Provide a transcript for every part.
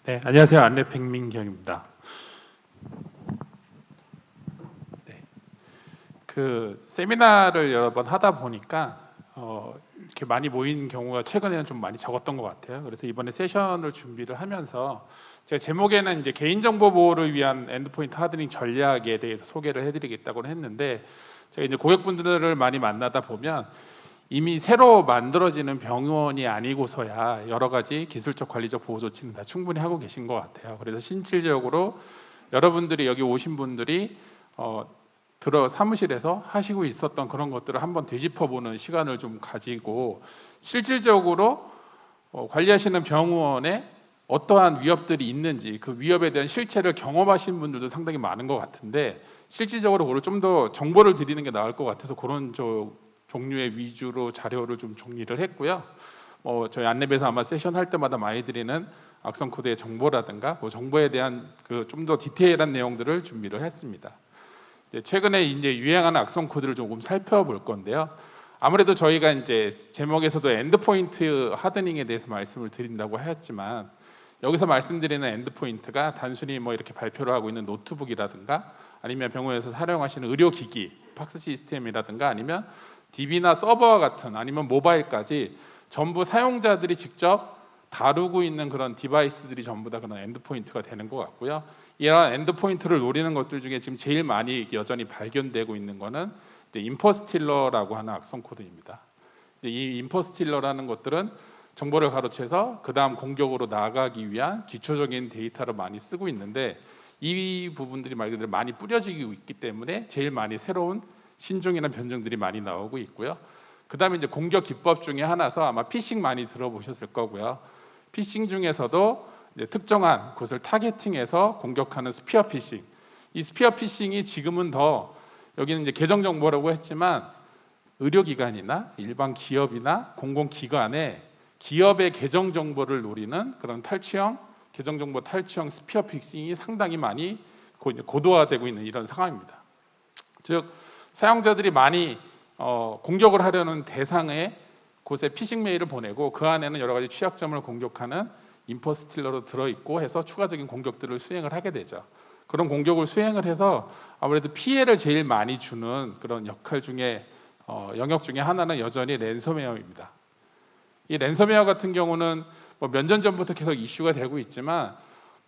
네, 안녕하세요. 안내 백민경입니다. 네, 그 세미나를 여러 번 하다 보니까 이렇게 많이 모인 경우가 최근에는 좀 많이 적었던 것 같아요. 그래서 이번에 세션을 준비를 하면서 제가 제목에는 이제 개인정보 보호를 위한 엔드포인트 하드닝 전략에 대해서 소개를 해드리겠다고 했는데, 제가 이제 고객분들을 많이 만나다 보면 이미 새로 만들어지는 병원이 아니고서야 여러 가지 기술적 관리적 보호 조치는 다 충분히 하고 계신 것 같아요. 그래서 실질적으로 여러분들이 여기 오신 분들이 들어 사무실에서 하시고 있었던 그런 것들을 한번 되짚어보는 시간을 좀 가지고, 실질적으로 관리하시는 병원에 어떠한 위협들이 있는지 그 위협에 대한 실체를 경험하신 분들도 상당히 많은 것 같은데, 실질적으로 그걸 좀 더 정보를 드리는 게 나을 것 같아서 그런 종류의 위주로 자료를 좀 정리를 했고요. 저희 안내부에서 아마 세션 할 때마다 많이 드리는 악성 코드의 정보라든가 정보에 대한 그 좀 더 디테일한 내용들을 준비를 했습니다. 최근에 이제 유행하는 악성 코드를 조금 살펴볼 건데요. 아무래도 저희가 이제 제목에서도 엔드포인트 하드닝에 대해서 말씀을 드린다고 하였지만, 여기서 말씀드리는 엔드포인트가 단순히 이렇게 발표를 하고 있는 노트북이라든가 아니면 병원에서 사용하시는 의료기기, 팍스 시스템이라든가 아니면 DB나 서버와 같은, 아니면 모바일까지 전부 사용자들이 직접 다루고 있는 그런 디바이스들이 전부 다 그런 엔드포인트가 되는 것 같고요. 이런 엔드포인트를 노리는 것들 중에 지금 제일 많이 여전히 발견되고 있는 거는 이제 임포스틸러라고 하는 악성 코드입니다. 이 임포스틸러라는 것들은 정보를 가로채서 그 다음 공격으로 나아가기 위한 기초적인 데이터를 많이 쓰고 있는데, 이 부분들이 말 그대로 많이 뿌려지고 있기 때문에 제일 많이 새로운 신종이나 변종들이 많이 나오고 있고요. 그 다음에 이제 공격 기법 중에 하나서 아마 피싱 많이 들어보셨을 거고요. 피싱 중에서도 이제 특정한 곳을 타겟팅해서 공격하는 스피어 피싱. 이 스피어 피싱이 지금은 더, 여기는 이제 계정 정보라고 했지만 의료기관이나 일반 기업이나 공공기관에 기업의 계정 정보를 노리는 그런 탈취형, 계정 정보 탈취형 스피어 피싱이 상당히 많이 고도화되고 있는 이런 상황입니다. 즉 사용자들이 많이 공격을 하려는 대상의 곳에 피싱 메일을 보내고 그 안에는 여러 가지 취약점을 공격하는 임포스틸러로 들어있고 해서 추가적인 공격들을 수행을 하게 되죠. 그런 공격을 수행을 해서 아무래도 피해를 제일 많이 주는 그런 역할 중에 영역 중에 하나는 여전히 랜섬웨어입니다. 이 랜섬웨어 같은 경우는 몇 년 전부터 계속 이슈가 되고 있지만,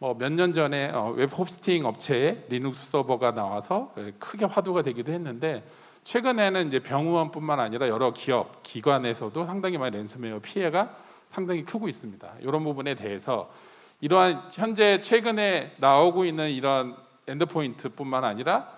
몇 년 전에 웹 호스팅 업체에 리눅스 서버가 나와서 크게 화두가 되기도 했는데, 최근에는 이제 병원뿐만 아니라 여러 기업, 기관에서도 상당히 많이 랜섬웨어 피해가 상당히 크고 있습니다. 이런 부분에 대해서 이러한 현재 최근에 나오고 있는 이런 엔드포인트뿐만 아니라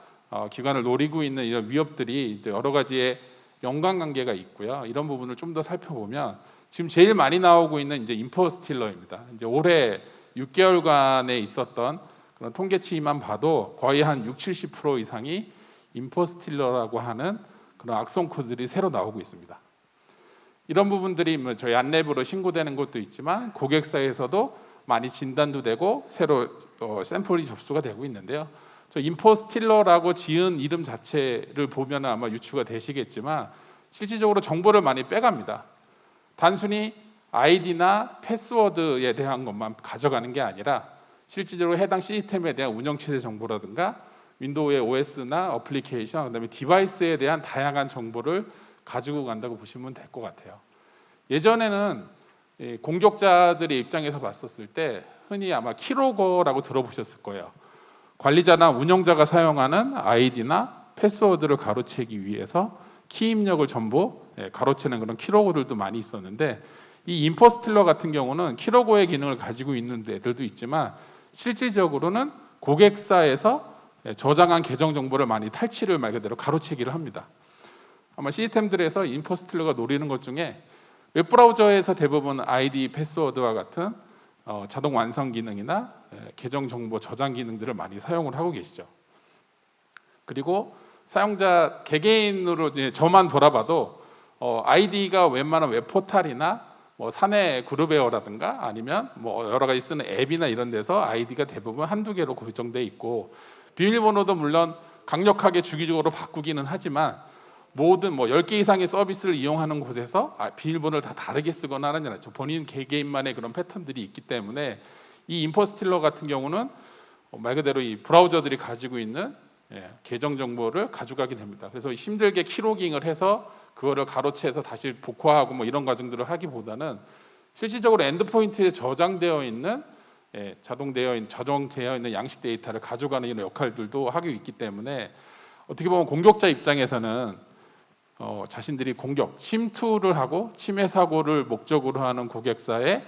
기관을 노리고 있는 이런 위협들이 여러 가지의 연관관계가 있고요. 이런 부분을 좀 더 살펴보면 지금 제일 많이 나오고 있는 이제 임포스틸러입니다. 이제 올해 6개월간에 있었던 그런 통계치만 봐도 거의 한 60-70% 이상이 임포스틸러라고 하는 그런 악성 코드들이 새로 나오고 있습니다. 이런 부분들이 저희 안내부로 신고되는 것도 있지만 고객사에서도 많이 진단도 되고 새로 샘플이 접수가 되고 있는데요. 저 임포스틸러라고 지은 이름 자체를 보면 아마 유추가 되시겠지만 실질적으로 정보를 많이 빼갑니다. 단순히 아이디나 패스워드에 대한 것만 가져가는 게 아니라 실질적으로 해당 시스템에 대한 운영체제 정보라든가 윈도우의 OS나 어플리케이션, 그다음에 디바이스에 대한 다양한 정보를 가지고 간다고 보시면 될 것 같아요. 예전에는 공격자들의 입장에서 봤었을 때 흔히 아마 키로거라고 들어보셨을 거예요. 관리자나 운영자가 사용하는 아이디나 패스워드를 가로채기 위해서 키 입력을 전부 가로채는 그런 키로거들도 많이 있었는데, 이 임포스틸러 같은 경우는 키로거의 기능을 가지고 있는 데들도 있지만 실질적으로는 고객사에서 저장한 계정 정보를 많이 탈취를 말 그대로 가로채기를 합니다. 아마 시스템들에서 임포스틸러가 노리는 것 중에 웹브라우저에서 대부분 아이디 패스워드와 같은 자동 완성 기능이나 계정 정보 저장 기능들을 많이 사용을 하고 계시죠. 그리고 사용자 개개인으로 저만 돌아봐도 아이디가 웬만한 웹 포탈이나 사내 그룹웨어라든가 아니면 여러 가지 쓰는 앱이나 이런 데서 아이디가 대부분 한두 개로 고정돼 있고, 비밀번호도 물론 강력하게 주기적으로 바꾸기는 하지만 모든 10개 이상의 서비스를 이용하는 곳에서 비밀번호를 다 다르게 쓰거나 하는 게 아니라 본인 개개인만의 그런 패턴들이 있기 때문에 이 임포스틸러 같은 경우는 말 그대로 이 브라우저들이 가지고 있는 계정 정보를 가져가게 됩니다. 그래서 힘들게 키로깅을 해서 그거를 가로채서 다시 복화하고 뭐 이런 과정들을 하기보다는 실질적으로 엔드포인트에 저장되어 있는 저장되어 있는 양식 데이터를 가져가는 이런 역할들도 하고 있기 때문에 어떻게 보면 공격자 입장에서는 자신들이 공격, 침투를 하고 침해 사고를 목적으로 하는 고객사의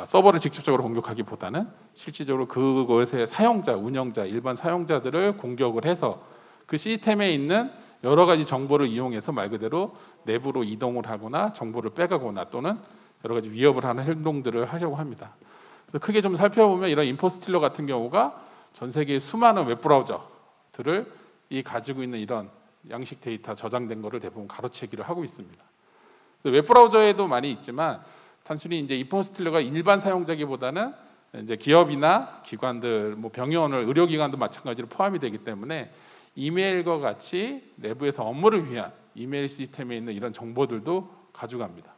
서버를 직접적으로 공격하기보다는 실질적으로 그것의 사용자, 운영자, 일반 사용자들을 공격을 해서 그 시스템에 있는 여러 가지 정보를 이용해서 말 그대로 내부로 이동을 하거나 정보를 빼가거나 또는 여러 가지 위협을 하는 행동들을 하려고 합니다. 그래서 크게 좀 살펴보면 이런 임포스틸러 같은 경우가 전 세계의 수많은 웹브라우저들을 이 가지고 있는 이런 양식 데이터 저장된 거를 대부분 가로채기를 하고 있습니다. 웹브라우저에도 많이 있지만 단순히 이제 임포스틸러가 일반 사용자기보다는 이제 기업이나 기관들, 뭐 병원을 의료기관도 마찬가지로 포함이 되기 때문에 이메일과 같이 내부에서 업무를 위한 이메일 시스템에 있는 이런 정보들도 가져갑니다.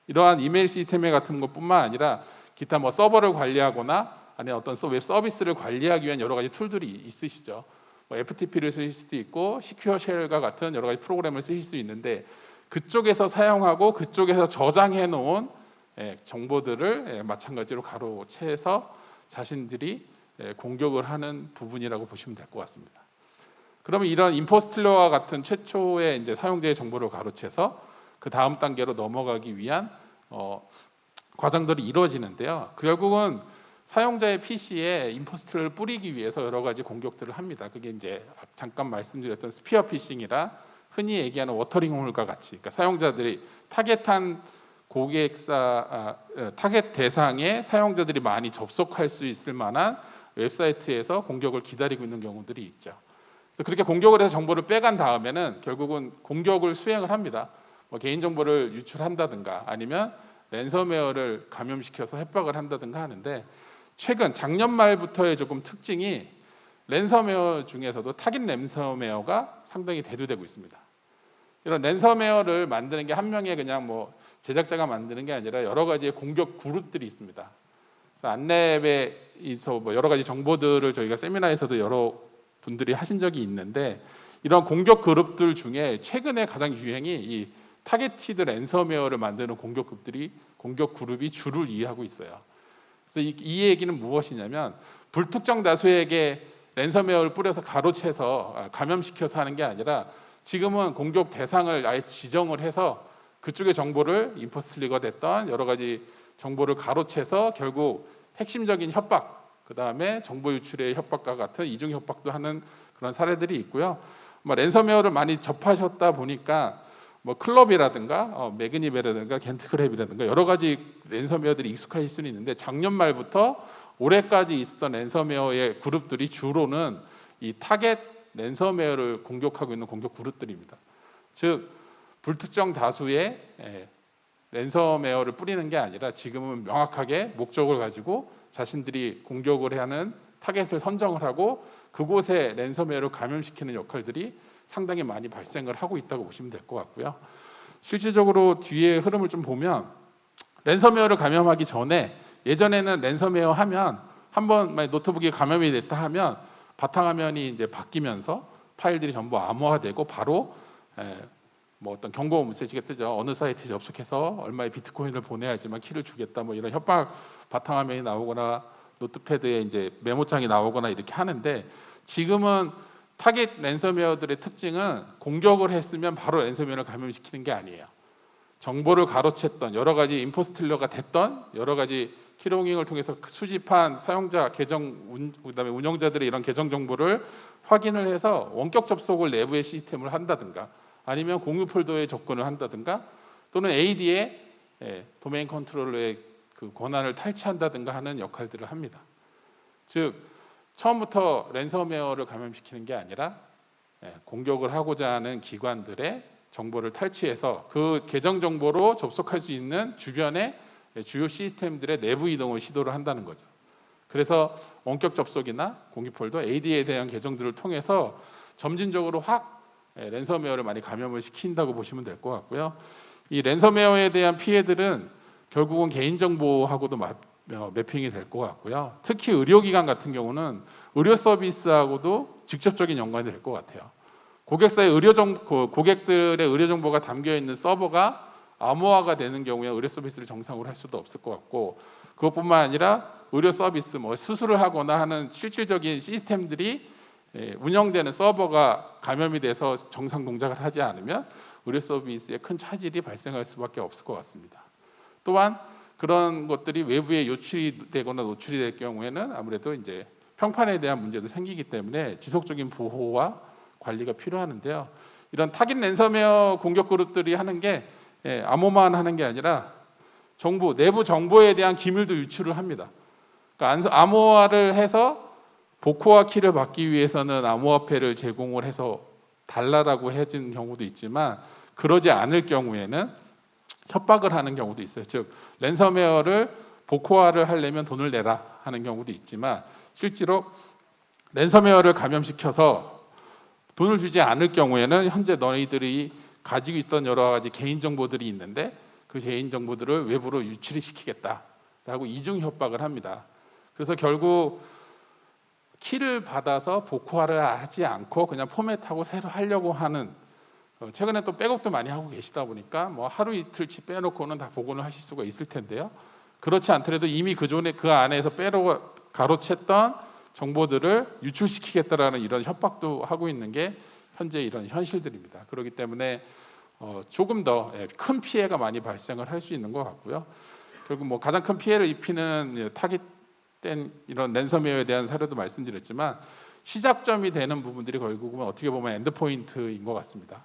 이러한 이메일 시스템 같은 것뿐만 아니라 기타 뭐 서버를 관리하거나 아니면 어떤 웹 서비스를 관리하기 위한 여러 가지 툴들이 있으시죠. 뭐 FTP를 쓰실 수도 있고 시큐어 쉘과 같은 여러 가지 프로그램을 쓰실 수 있는데 그쪽에서 사용하고 그쪽에서 저장해 놓은 정보들을 마찬가지로 가로채서 자신들이 공격을 하는 부분이라고 보시면 될 것 같습니다. 그러면 이런 임포스틸러와 같은 최초의 이제 사용자의 정보를 가로채서 그 다음 단계로 넘어가기 위한 과정들이 이루어지는데요. 결국은 사용자의 PC에 임포스틸러를 뿌리기 위해서 여러 가지 공격들을 합니다. 그게 이제 잠깐 말씀드렸던 스피어 피싱이라 흔히 얘기하는 워터링 홀과 같이, 그러니까 사용자들이 타겟한 타겟 대상에 사용자들이 많이 접속할 수 있을 만한 웹사이트에서 공격을 기다리고 있는 경우들이 있죠. 그래서 그렇게 공격을 해서 정보를 빼간 다음에는 결국은 공격을 수행을 합니다. 뭐 개인정보를 유출한다든가 아니면 랜섬웨어를 감염시켜서 협박을 한다든가 하는데 최근 작년 말부터의 조금 특징이 랜섬웨어 중에서도 타깃 랜섬웨어가 상당히 대두되고 있습니다. 이런 랜섬웨어를 만드는 게 한 명의 그냥 뭐 제작자가 만드는 게 아니라 여러 가지의 공격 그룹들이 있습니다. 그래서 안랩에서 뭐 여러 가지 정보들을 저희가 세미나에서도 여러 분들이 하신 적이 있는데 이런 공격 그룹들 중에 최근에 가장 유행이 이 타겟티드 랜섬웨어를 만드는 공격 그룹이 주를 이해하고 있어요. 그래서 이 얘기는 무엇이냐면 불특정 다수에게 랜섬웨어를 뿌려서 가로채서 감염시켜서 하는 게 아니라 지금은 공격 대상을 아예 지정을 해서 그쪽의 정보를 임포스틸러가 됐던 여러 가지 정보를 가로채서 결국 핵심적인 협박, 그 다음에 정보 유출의 협박과 같은 이중 협박도 하는 그런 사례들이 있고요. 랜섬웨어를 많이 접하셨다 보니까 뭐 클럽이라든가 매그니베라든가 겐트그랩이라든가 여러 가지 랜섬웨어들이 익숙하실 수는 있는데 작년 말부터 올해까지 있었던 랜섬웨어의 그룹들이 주로는 이 타겟 랜섬웨어를 공격하고 있는 공격 그룹들입니다. 즉 불특정 다수의 랜섬웨어를 뿌리는 게 아니라 지금은 명확하게 목적을 가지고 자신들이 공격을 하는 타겟을 선정을 하고 그곳에 랜섬웨어를 감염시키는 역할들이 상당히 많이 발생을 하고 있다고 보시면 될 것 같고요. 실질적으로 뒤에 흐름을 좀 보면 랜섬웨어를 감염하기 전에 예전에는 랜섬웨어 하면 한번 노트북이 감염이 됐다 하면 바탕화면이 이제 바뀌면서 파일들이 전부 암호화되고 바로 뭐 어떤 경고 메시지가 뜨죠. 어느 사이트에 접속해서 얼마의 비트코인을 보내야지만 키를 주겠다. 뭐 이런 협박 바탕화면이 나오거나 노트패드에 이제 메모장이 나오거나 이렇게 하는데 지금은 타겟 랜섬웨어들의 특징은 공격을 했으면 바로 랜섬웨어를 감염시키는 게 아니에요. 정보를 가로챘던 여러 가지 임포스틸러가 됐던 여러 가지 키로깅을 통해서 수집한 사용자 계정 그다음에 운영자들의 이런 계정 정보를 확인을 해서 원격 접속을 내부의 시스템을 한다든가 아니면 공유 폴더에 접근을 한다든가 또는 AD의 도메인 컨트롤러의 그 권한을 탈취한다든가 하는 역할들을 합니다. 즉 처음부터 랜섬웨어를 감염시키는 게 아니라 공격을 하고자 하는 기관들의 정보를 탈취해서 그 계정 정보로 접속할 수 있는 주변의 주요 시스템들의 내부 이동을 시도를 한다는 거죠. 그래서 원격 접속이나 공유 폴더, AD에 대한 계정들을 통해서 점진적으로 확 랜섬웨어를 많이 감염을 시킨다고 보시면 될 것 같고요. 이 랜섬웨어에 대한 피해들은 결국은 개인정보하고도 매핑이 될 것 같고요. 특히 의료기관 같은 경우는 의료 서비스하고도 직접적인 연관이 될 것 같아요. 고객사의 고객들의 의료 정보가 담겨 있는 서버가 암호화가 되는 경우에 의료 서비스를 정상으로 할 수도 없을 것 같고, 그것뿐만 아니라 의료 서비스, 수술을 하거나 하는 실질적인 시스템들이 운영되는 서버가 감염이 돼서 정상 동작을 하지 않으면 의료 서비스에 큰 차질이 발생할 수밖에 없을 것 같습니다. 또한 그런 것들이 외부에 요출이 되거나 노출이 될 경우에는 아무래도 이제 평판에 대한 문제도 생기기 때문에 지속적인 보호와 관리가 필요하는데요. 이런 타깃 랜섬웨어 공격 그룹들이 하는 게 암호만 하는 게 아니라 내부 정보에 대한 기밀도 유출을 합니다. 그러니까 암호화를 해서 복호화 키를 받기 위해서는 암호화폐를 제공을 해서 달라라고 해진 경우도 있지만, 그러지 않을 경우에는 협박을 하는 경우도 있어요. 즉 랜섬웨어를 복호화를 하려면 돈을 내라 하는 경우도 있지만, 실제로 랜섬웨어를 감염시켜서 돈을 주지 않을 경우에는 현재 너희들이 가지고 있던 여러 가지 개인 정보들이 있는데 그 개인 정보들을 외부로 유출시키겠다라고 이중 협박을 합니다. 그래서 결국 키를 받아서 복호화를 하지 않고 그냥 포맷하고 새로 하려고 하는, 최근에 또 백업도 많이 하고 계시다 보니까 하루 이틀치 빼놓고는 다 복원을 하실 수가 있을 텐데요. 그렇지 않더라도 이미 그전에 그 안에서 가로챘던 정보들을 유출시키겠다라는 이런 협박도 하고 있는 게 현재 이런 현실들입니다. 그렇기 때문에 조금 더 큰 피해가 많이 발생을 할 수 있는 것 같고요. 결국 가장 큰 피해를 입히는 타깃된 이런 랜섬웨어에 대한 사례도 말씀드렸지만, 시작점이 되는 부분들이 결국은 어떻게 보면 엔드포인트인 것 같습니다.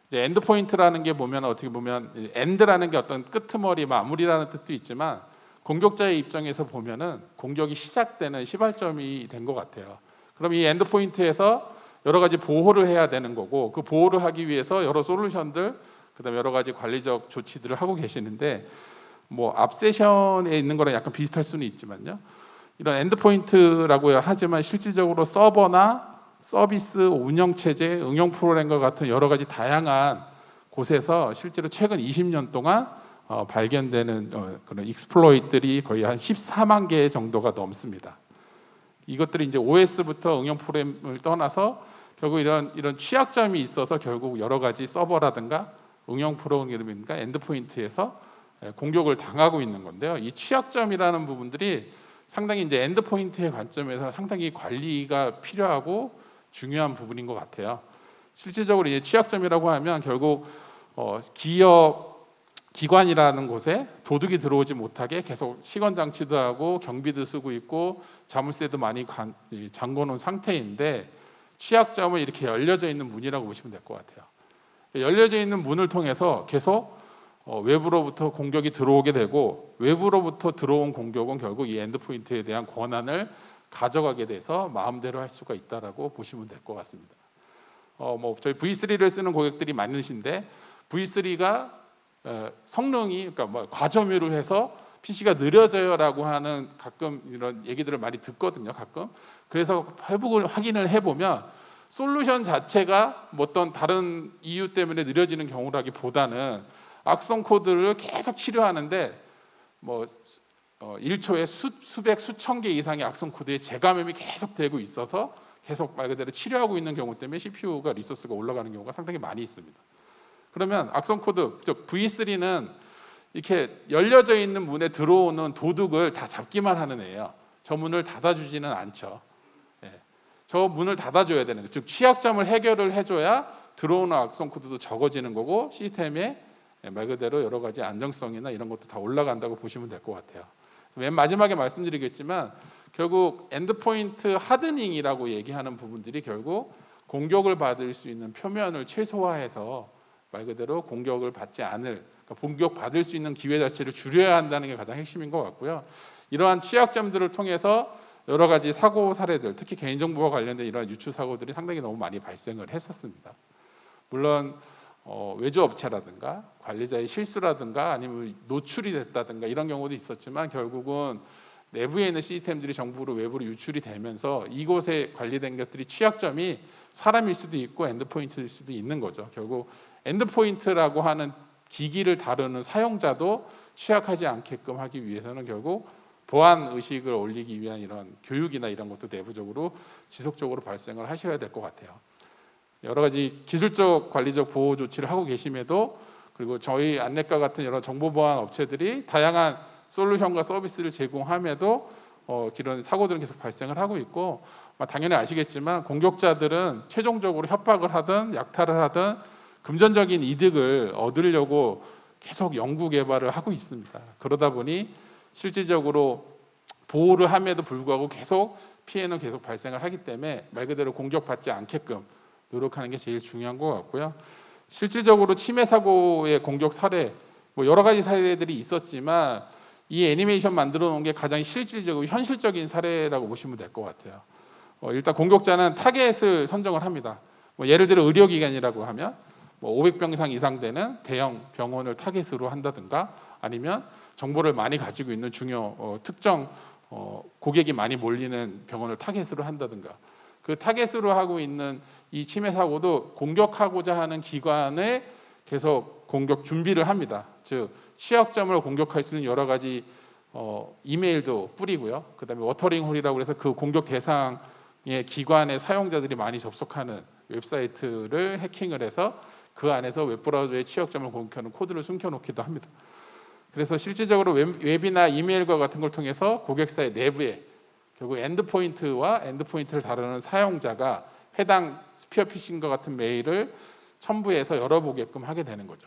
이제 엔드포인트라는 게 보면 어떻게 보면 엔드라는 게 어떤 끄트머리, 마무리라는 뜻도 있지만, 공격자의 입장에서 보면은 공격이 시작되는 시발점이 된 것 같아요. 그럼 이 엔드포인트에서 여러 가지 보호를 해야 되는 거고, 그 보호를 하기 위해서 여러 솔루션들, 그다음에 여러 가지 관리적 조치들을 하고 계시는데, 앞 세션에 있는 거랑 약간 비슷할 수는 있지만요. 이런 엔드포인트라고 하지만 실질적으로 서버나 서비스 운영 체제, 응용 프로그램과 같은 여러 가지 다양한 곳에서 실제로 최근 20년 동안 발견되는 그런 익스플로이트들이 거의 한 14만 개 정도가 넘습니다. 이것들이 이제 OS부터 응용 프로그램을 떠나서 결국 이런 취약점이 있어서 결국 여러 가지 서버라든가 응용 프로그램이든가 엔드포인트에서 공격을 당하고 있는 건데요. 이 취약점이라는 부분들이 상당히 이제 엔드포인트의 관점에서 상당히 관리가 필요하고 중요한 부분인 것 같아요. 실질적으로 이제 취약점이라고 하면 결국 기업 기관이라는 곳에 도둑이 들어오지 못하게 계속 시건 장치도 하고 경비도 쓰고 있고 자물쇠도 많이 잠궈 놓은 상태인데, 취약점은 이렇게 열려져 있는 문이라고 보시면 될 것 같아요. 열려져 있는 문을 통해서 계속 외부로부터 공격이 들어오게 되고, 외부로부터 들어온 공격은 결국 이 엔드포인트에 대한 권한을 가져가게 돼서 마음대로 할 수가 있다라고 보시면 될 것 같습니다. 저희 V3를 쓰는 고객들이 많으신데, V3가 성능이 그러니까 과점유를 해서 PC가 느려져요라고 하는 가끔 이런 얘기들을 많이 듣거든요. 가끔. 그래서 확인을 해보면 솔루션 자체가 어떤 다른 이유 때문에 느려지는 경우라기보다는 악성 코드를 계속 치료하는데 1초에 수백 수천 개 이상의 악성 코드에 재감염이 계속 되고 있어서 계속 말 그대로 치료하고 있는 경우 때문에 CPU가 리소스가 올라가는 경우가 상당히 많이 있습니다. 그러면 악성 코드, 즉 V3는 이렇게 열려져 있는 문에 들어오는 도둑을 다 잡기만 하는 애예요. 저 문을 닫아주지는 않죠. 저 문을 닫아줘야 되는 거예요. 즉 취약점을 해결을 해줘야 들어오는 악성 코드도 적어지는 거고, 시스템에 말 그대로 여러 가지 안정성이나 이런 것도 다 올라간다고 보시면 될 것 같아요. 맨 마지막에 말씀드리겠지만, 결국 엔드포인트 하드닝이라고 얘기하는 부분들이 결국 공격을 받을 수 있는 표면을 최소화해서 말 그대로 공격을 받지 않을, 그러니까 공격 받을 수 있는 기회 자체를 줄여야 한다는 게 가장 핵심인 것 같고요. 이러한 취약점들을 통해서 여러 가지 사고 사례들, 특히 개인정보와 관련된 이러한 유출 사고들이 상당히 너무 많이 발생을 했었습니다. 물론 외주 업체라든가 관리자의 실수라든가 아니면 노출이 됐다든가 이런 경우도 있었지만, 결국은 내부에 있는 시스템들이 정부로 외부로 유출이 되면서 이곳에 관리된 것들이 취약점이 사람일 수도 있고 엔드포인트일 수도 있는 거죠. 결국 엔드포인트라고 하는 기기를 다루는 사용자도 취약하지 않게끔 하기 위해서는 결국 보안 의식을 올리기 위한 이런 교육이나 이런 것도 내부적으로 지속적으로 발생을 하셔야 될 것 같아요. 여러 가지 기술적 관리적 보호 조치를 하고 계심에도, 그리고 저희 안내과 같은 여러 정보보안 업체들이 다양한 솔루션과 서비스를 제공함에도 이런 사고들은 계속 발생을 하고 있고, 당연히 아시겠지만 공격자들은 최종적으로 협박을 하든 약탈을 하든 금전적인 이득을 얻으려고 계속 연구 개발을 하고 있습니다. 그러다 보니 실질적으로 보호를 함에도 불구하고 계속 피해는 계속 발생을 하기 때문에 말 그대로 공격받지 않게끔 노력하는 게 제일 중요한 것 같고요. 실질적으로 침해 사고의 공격 사례, 여러 가지 사례들이 있었지만 이 애니메이션 만들어 놓은 게 가장 실질적이고 현실적인 사례라고 보시면 될 것 같아요. 일단 공격자는 타겟을 선정을 합니다. 예를 들어 의료기관이라고 하면 500병상 이상 되는 대형 병원을 타겟으로 한다든가, 아니면 정보를 많이 가지고 있는 중요 특정 고객이 많이 몰리는 병원을 타겟으로 한다든가, 그 타겟으로 하고 있는 이 침해 사고도 공격하고자 하는 기관에 계속 공격 준비를 합니다. 즉 취약점을 공격할 수 있는 여러 가지 이메일도 뿌리고요. 그다음에 워터링 홀이라고 해서 그 공격 대상의 기관의 사용자들이 많이 접속하는 웹사이트를 해킹을 해서 그 안에서 웹브라우저의 취약점을 공격하는 코드를 숨겨놓기도 합니다. 그래서 실질적으로 웹이나 이메일과 같은 걸 통해서 고객사의 내부에 결국 엔드포인트와 엔드포인트를 다루는 사용자가 해당 스피어 피싱과 같은 메일을 첨부해서 열어보게끔 하게 되는 거죠.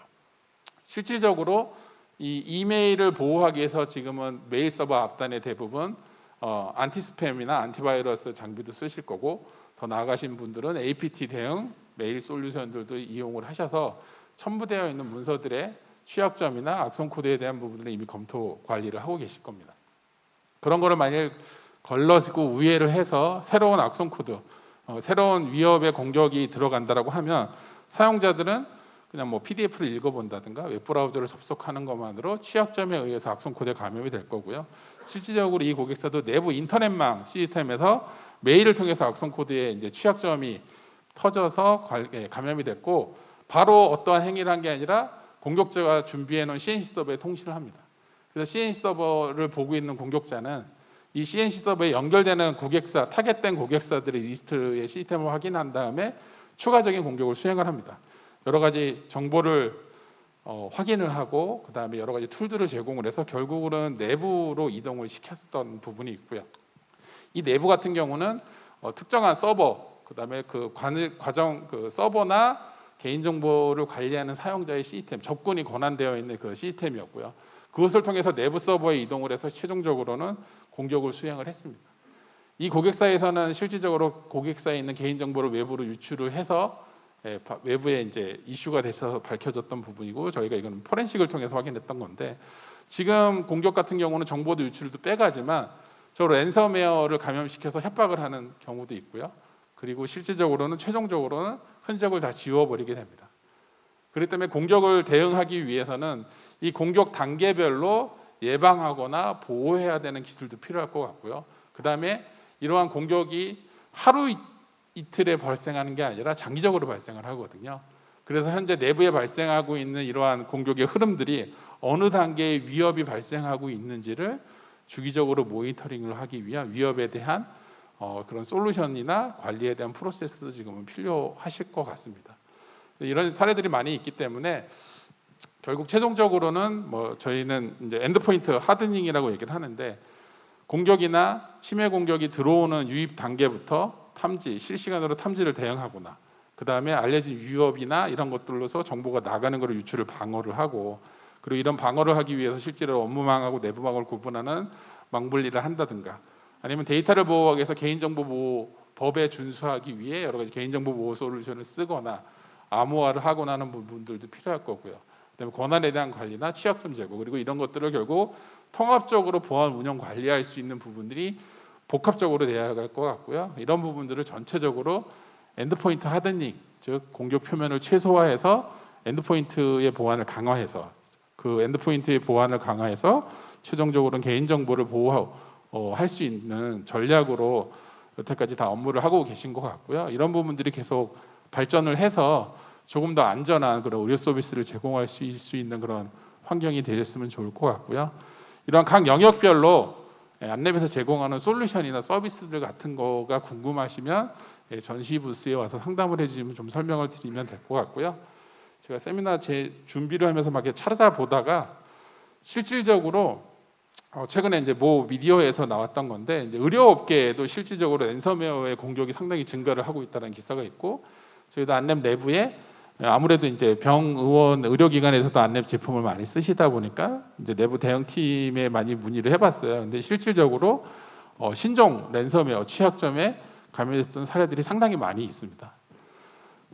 실질적으로 이 이메일을 보호하기 위해서 지금은 메일 서버 앞단에 대부분 안티스팸이나 안티바이러스 장비도 쓰실 거고, 더 나아가신 분들은 APT 대응 메일 솔루션들도 이용을 하셔서 첨부되어 있는 문서들의 취약점이나 악성 코드에 대한 부분들을 이미 검토 관리를 하고 계실 겁니다. 그런 거를 만약 걸러지고 우회를 해서 새로운 악성 코드, 새로운 위협의 공격이 들어간다라고 하면 사용자들은 그냥 PDF를 읽어본다든가 웹브라우저를 접속하는 것만으로 취약점에 의해서 악성 코드에 감염이 될 거고요. 실질적으로 이 고객사도 내부 인터넷망 시스템에서 메일을 통해서 악성 코드에 이제 취약점이 터져서 감염이 됐고, 바로 어떠한 행위를 한 게 아니라 공격자가 준비해 놓은 CNC 서버에 통신을 합니다. 그래서 CNC 서버를 보고 있는 공격자는 이 CNC 서버에 연결되는 고객사, 타겟된 고객사들의 리스트의 시스템을 확인한 다음에 추가적인 공격을 수행을 합니다. 여러 가지 정보를 확인을 하고, 그 다음에 여러 가지 툴들을 제공을 해서 결국은 내부로 이동을 시켰던 부분이 있고요. 이 내부 같은 경우는 특정한 서버, 그 다음에 그 과정 그 서버나 개인정보를 관리하는 사용자의 시스템, 접근이 권한되어 있는 그 시스템이었고요. 그것을 통해서 내부 서버에 이동을 해서 최종적으로는 공격을 수행을 했습니다. 이 고객사에서는 실질적으로 고객사에 있는 개인정보를 외부로 유출을 해서 외부에 이제 이슈가 돼서 밝혀졌던 부분이고, 저희가 이거는 포렌식을 통해서 확인했던 건데, 지금 공격 같은 경우는 정보도 유출도 빼가지만 저로 랜섬웨어를 감염시켜서 협박을 하는 경우도 있고요. 그리고 실질적으로는 최종적으로는 흔적을 다 지워버리게 됩니다. 그렇기 때문에 공격을 대응하기 위해서는 이 공격 단계별로 예방하거나 보호해야 되는 기술도 필요할 것 같고요. 그 다음에 이러한 공격이 하루 이틀에 발생하는 게 아니라 장기적으로 발생을 하거든요. 그래서 현재 내부에 발생하고 있는 이러한 공격의 흐름들이 어느 단계의 위협이 발생하고 있는지를 주기적으로 모니터링을 하기 위한 위협에 대한 그런 솔루션이나 관리에 대한 프로세스도 지금은 필요하실 것 같습니다. 이런 사례들이 많이 있기 때문에 결국 최종적으로는 저희는 이제 엔드포인트 하드닝이라고 얘기를 하는데, 공격이나 침해 공격이 들어오는 유입 단계부터 탐지, 실시간으로 탐지를 대응하거나, 그 다음에 알려진 위협이나 이런 것들로서 정보가 나가는 것을 유출을 방어를 하고, 그리고 이런 방어를 하기 위해서 실제로 업무망하고 내부망을 구분하는 망분리를 한다든가, 아니면 데이터를 보호하기 위해서 개인정보보호법에 준수하기 위해 여러 가지 개인정보 보호 솔루션을 쓰거나 암호화를 하거나 하는 부분들도 필요할 거고요. 그다음에 권한에 대한 관리나 취약점 제거, 그리고 이런 것들을 결국 통합적으로 보안 운영 관리할 수 있는 부분들이 복합적으로 돼야 할 것 같고요. 이런 부분들을 전체적으로 엔드포인트 하드닝, 즉 공격 표면을 최소화해서 엔드포인트의 보안을 강화해서, 그 엔드포인트의 보안을 강화해서 최종적으로는 개인정보를 보호할 수 있는 전략으로 여태까지 다 업무를 하고 계신 것 같고요. 이런 부분들이 계속 발전을 해서 조금 더 안전한 그런 의료 서비스를 제공할 수 있는 그런 환경이 되었으면 좋을 것 같고요. 이러한 각 영역별로 안랩에서 제공하는 솔루션이나 서비스들 같은 거가 궁금하시면 전시 부스에 와서 상담을 해주시면 좀 설명을 드리면 될 것 같고요. 제가 세미나 제 준비를 하면서 막 이렇게 찾아보다가 실질적으로 최근에 이제 모 미디어에서 나왔던 건데, 이제 의료업계에도 실질적으로 랜섬웨어의 공격이 상당히 증가를 하고 있다는 기사가 있고, 저희도 안랩 내부에 아무래도 이제 병의원 의료기관에서도 안랩 제품을 많이 쓰시다 보니까 이제 내부 대응팀에 많이 문의를 해봤어요. 근데 실질적으로 신종 랜섬웨어 취약점에 감염됐던 사례들이 상당히 많이 있습니다.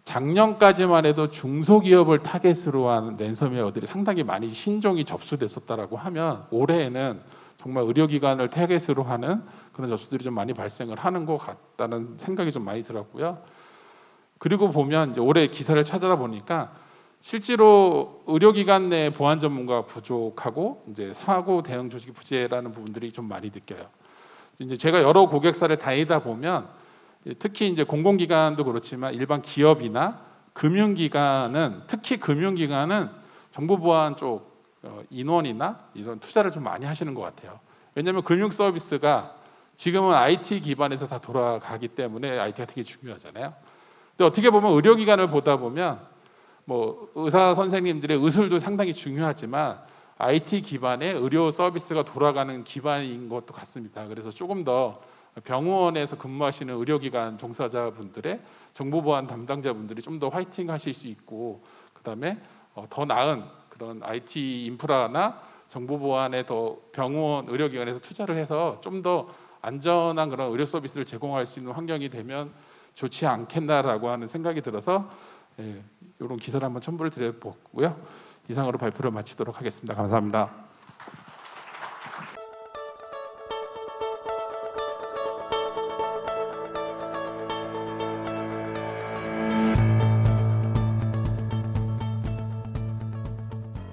작년까지만 해도 중소기업을 타겟으로 한 랜섬웨어들이 상당히 많이 신종이 접수됐었다라고 하면, 올해에는 정말 의료기관을 타겟으로 하는 그런 접수들이 좀 많이 발생을 하는 것 같다는 생각이 좀 많이 들었고요. 그리고 보면 이제 올해 기사를 찾아다 보니까 실제로 의료기관 내 보안 전문가가 부족하고 이제 사고 대응 조직이 부재라는 부분들이 좀 많이 느껴요. 이제 제가 여러 고객사를 다니다 보면 특히 이제 공공기관도 그렇지만 일반 기업이나 금융기관은, 특히 금융기관은 정보보안 쪽 인원이나 이런 투자를 좀 많이 하시는 것 같아요. 왜냐하면 금융 서비스가 지금은 IT 기반에서 다 돌아가기 때문에 IT가 되게 중요하잖아요. 근데 어떻게 보면 의료기관을 보다 보면 뭐 의사 선생님들의 의술도 상당히 중요하지만 IT 기반의 의료 서비스가 돌아가는 기반인 것도 같습니다. 그래서 조금 더 병원에서 근무하시는 의료기관 종사자분들의 정보보안 담당자분들이 좀 더 화이팅 하실 수 있고, 그다음에 더 나은 그런 IT 인프라나 정보보안에 더 병원 의료기관에서 투자를 해서 좀 더 안전한 그런 의료 서비스를 제공할 수 있는 환경이 되면 좋지 않겠나라고 하는 생각이 들어서 이런 기사를 한번 첨부를 드려보고요. 이상으로 발표를 마치도록 하겠습니다. 감사합니다.